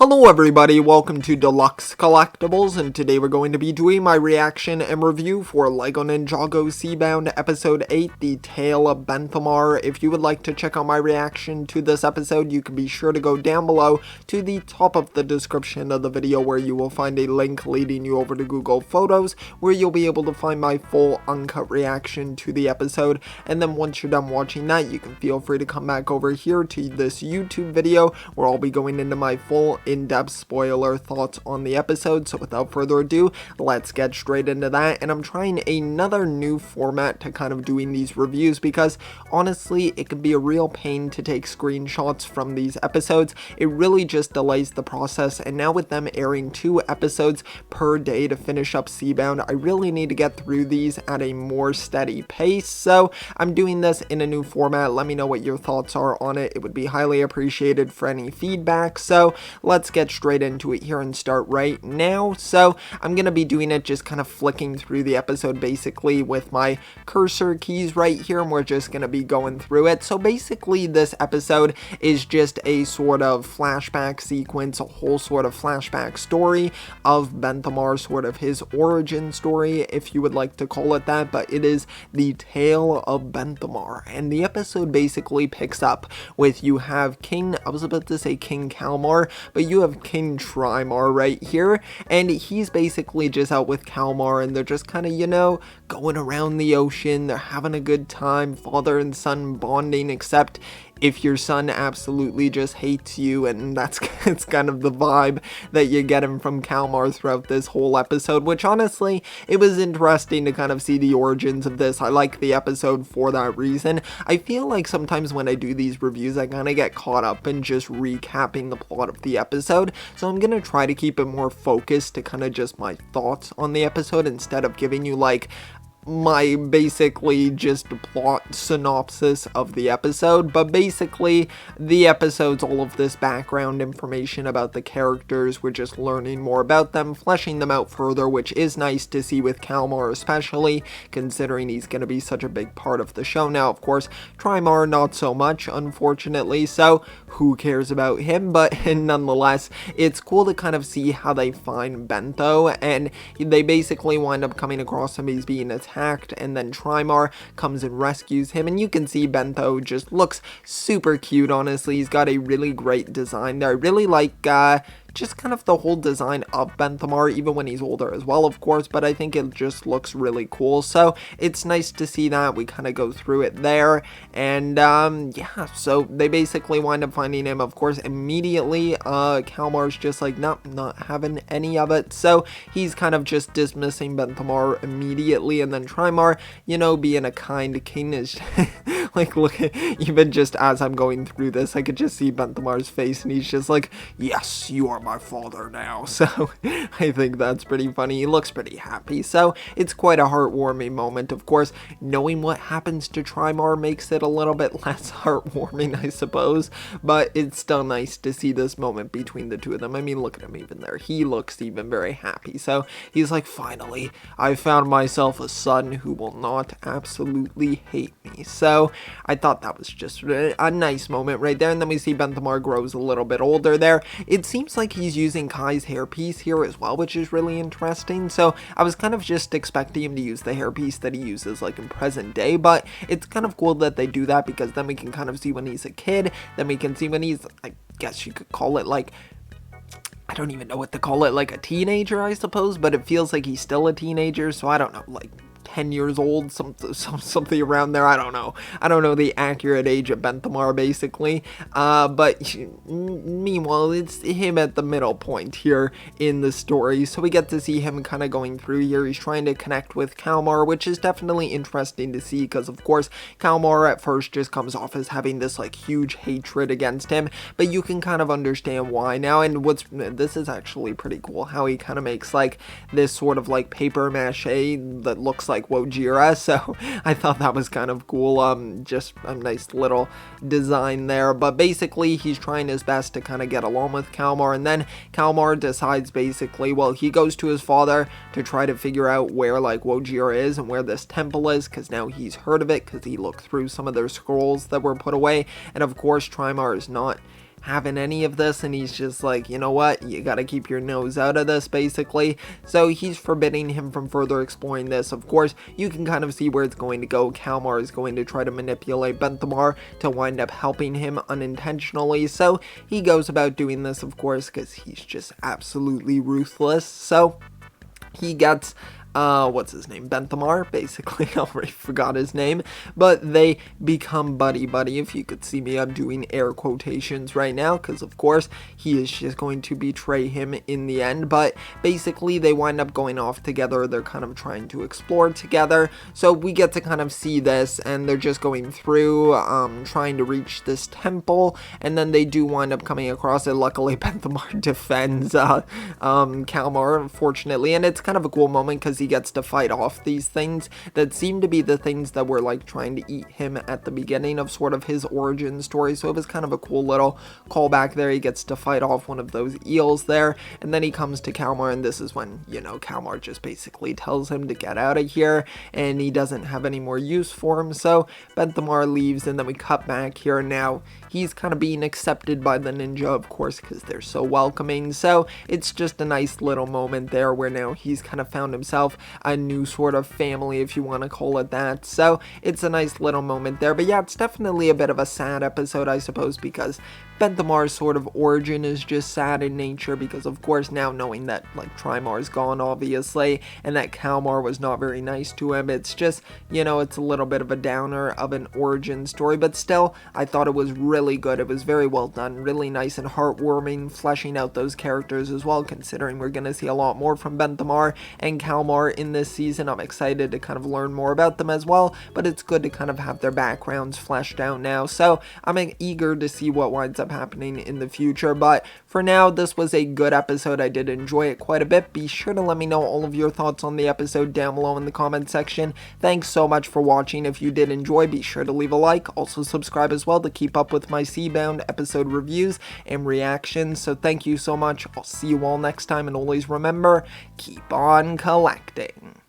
Hello everybody, welcome to Deluxe Collectibles, and today we're going to be doing my reaction and review for LEGO Ninjago Seabound Episode 8, The Tale of Benthomaar. If you would like to check out my reaction to this episode, you can be sure to go down below to the top of the description of the video where you will find a link leading you over to Google Photos, where you'll be able to find my full uncut reaction to the episode. And then once you're done watching that, you can feel free to come back over here to this YouTube video where I'll be going into my full in-depth spoiler thoughts on the episode. So without further ado, let's get straight into that. And I'm trying another new format to kind of doing these reviews because honestly it can be a real pain to take screenshots from these episodes. It really just delays the process, and now with them airing 2 episodes per day to finish up Seabound, I really need to get through these at a more steady pace. So I'm doing this in a new format. Let me know what your thoughts are on it. It would be highly appreciated for any feedback. So let's get straight into it here and start right now. So I'm gonna be doing it just kind of flicking through the episode basically with my cursor keys right here, and we're just gonna be going through it. So basically this episode is just a sort of flashback sequence, a whole sort of flashback story of Benthomaar, sort of his origin story if you would like to call it that, but it is the tale of Benthomaar. And the episode basically picks up with, you have King, I was about to say King Kalmar, but you have King Trimar right here, and he's basically just out with Kalmar, and they're just kind of, you know, going around the ocean. They're having a good time, father and son bonding, except if your son absolutely just hates you, and that's it's kind of the vibe that you get him from Kalmar throughout this whole episode, which honestly, it was interesting to kind of see the origins of this. I like the episode for that reason. I feel like sometimes when I do these reviews, I kind of get caught up in just recapping the plot of the episode, so I'm gonna try to keep it more focused to kind of just my thoughts on the episode instead of giving you like my basically just plot synopsis of the episode. But basically the episode's all of this background information about the characters. We're just learning more about them, fleshing them out further, which is nice to see with Kalmar, especially considering he's going to be such a big part of the show. Now of course Trimar not so much, unfortunately, so who cares about him, but nonetheless it's cool to kind of see how they find Bentho, and they basically wind up coming across him. He's being attacked, and then Trimar comes and rescues him, and you can see Bentho just looks super cute. Honestly, he's got a really great design there. I really like just kind of the whole design of Benthomaar, even when he's older as well, of course, but I think it just looks really cool, so it's nice to see that. We kind of go through it there, and yeah, so they basically wind up finding him, of course, immediately. Kalmar's just like, nope, not having any of it, so he's kind of just dismissing Benthomaar immediately, and then Trimar, you know, being a kind king, is like, look at, even just as I'm going through this, I could just see Benthomar's face, and he's just like, yes, you are my father now. So I think that's pretty funny. He looks pretty happy, so it's quite a heartwarming moment. Of course, knowing what happens to Trimar makes it a little bit less heartwarming, I suppose, but it's still nice to see this moment between the two of them. I mean, look at him even there. He looks even very happy. So he's like, finally, I found myself a son who will not absolutely hate me. So I thought that was just a nice moment right there. And then we see Benthomaar grows a little bit older there. It seems like he's using Kai's hairpiece here as well, which is really interesting. So I was kind of just expecting him to use the hairpiece that he uses like in present day, but it's kind of cool that they do that, because then we can kind of see when he's a kid, then we can see when he's, I guess you could call it like, I don't even know what to call it, like a teenager, I suppose, but it feels like he's still a teenager, so I don't know, like 10 years old, something around there. I don't know the accurate age of Benthomaar basically, but meanwhile it's him at the middle point here in the story, so we get to see him kind of going through here. He's trying to connect with Kalmar, which is definitely interesting to see, because of course Kalmar at first just comes off as having this like huge hatred against him, but you can kind of understand why now. And this is actually pretty cool how he kind of makes like this sort of like paper mache that looks like Wojira, so I thought that was kind of cool. Just a nice little design there, but basically he's trying his best to kind of get along with Kalmar, and then Kalmar decides basically, well, he goes to his father to try to figure out where like Wojira is and where this temple is, because now he's heard of it, because he looked through some of their scrolls that were put away, and of course Trimar is not having any of this, and he's just like, you know what, you gotta keep your nose out of this, basically. So he's forbidding him from further exploring this. Of course, you can kind of see where it's going to go. Kalmar is going to try to manipulate Benthomaar to wind up helping him unintentionally, so he goes about doing this, of course, because he's just absolutely ruthless. So he gets what's his name? Benthomaar, basically. I already forgot his name. But they become buddy-buddy. If you could see me, I'm doing air quotations right now, because of course, he is just going to betray him in the end. But basically, they wind up going off together. They're kind of trying to explore together. So we get to kind of see this, and they're just going through, trying to reach this temple. And then they do wind up coming across it. Luckily, Benthomaar defends Kalmar, unfortunately. And it's kind of a cool moment, because he gets to fight off these things that seem to be the things that were like trying to eat him at the beginning of sort of his origin story. So it was kind of a cool little callback there. He gets to fight off one of those eels there, and then he comes to Kalmar, and this is when, you know, Kalmar just basically tells him to get out of here, and he doesn't have any more use for him. So Benthomaar leaves, and then we cut back here, and now he's kind of being accepted by the ninja, of course, because they're so welcoming. So it's just a nice little moment there where now he's kind of found himself a new sort of family, if you want to call it that. So it's a nice little moment there. But yeah, it's definitely a bit of a sad episode, I suppose, because Benthomaar's sort of origin is just sad in nature, because of course now knowing that like Trimar's gone, obviously, and that Kalmar was not very nice to him, it's just, you know, it's a little bit of a downer of an origin story. But still, I thought it was really good. It was very well done, really nice and heartwarming, fleshing out those characters as well, considering we're going to see a lot more from Benthomaar and Kalmar in this season. I'm excited to kind of learn more about them as well, but it's good to kind of have their backgrounds fleshed out now. So I'm eager to see what winds up happening in the future. But for now, this was a good episode. I did enjoy it quite a bit. Be sure to let me know all of your thoughts on the episode down below in the comment section. Thanks so much for watching. If you did enjoy, be sure to leave a like. Also subscribe as well to keep up with my Seabound episode reviews and reactions. So thank you so much. I'll see you all next time, and always remember, keep on collecting.